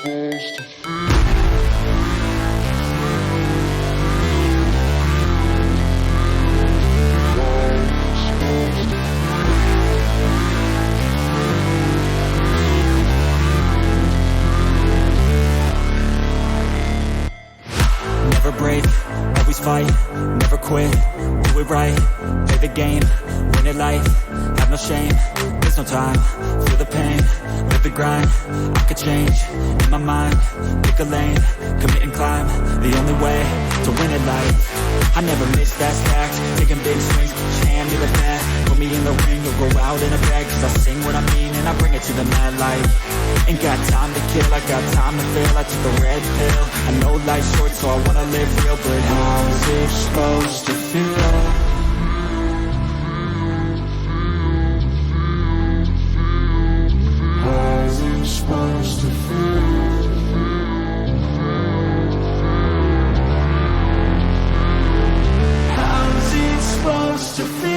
Never break, always fight, never quit, do it right, play the game, win it life, have no shame, there's no time, feel the pain, live the grind, I could change, in my mind, pick a lane, commit and climb, the only way to win it life, I never miss, that's fact, taking big swings, hand me the bat, put me in the ring, you'll go out in a bag, cause I sing what I mean and I bring it to the mad light, ain't got time to kill, I got time to feel, I took the red pill, I know life's short so I wanna live real, but how's it supposed to feel? How's it supposed to feel? How's it supposed to feel?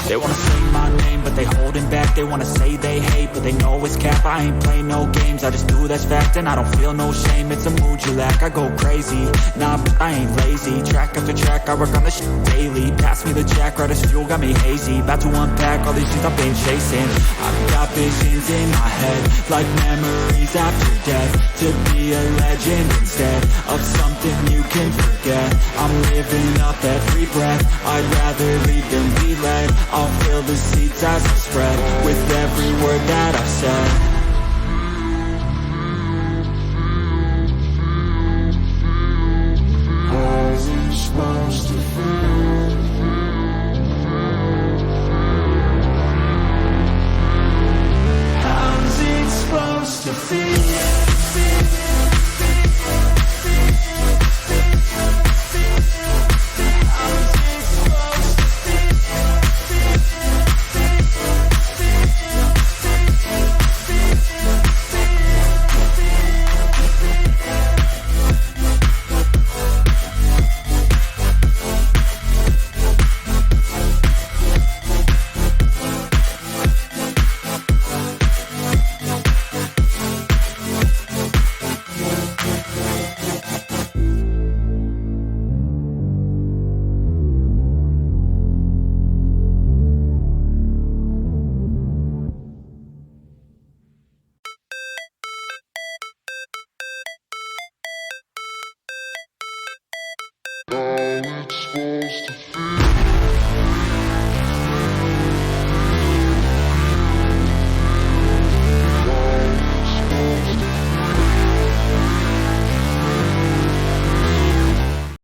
They wanna say my name, but they holding back. They wanna say they hate, but they know it's cap. I ain't play no games, I just do that's fact. And I don't feel no shame, it's a mood you lack. I go crazy, nah, but I ain't lazy. Track after track, I work on this shit daily. Pass me the jack, right as fuel, got me hazy. About to unpack all these things I've been chasing. I've got visions in my head, like memories after death. To be a legend instead of something you can forget. I'm living up every breath, I'd rather lead than be led. I'll fill the seats as I spread with every word that I've said.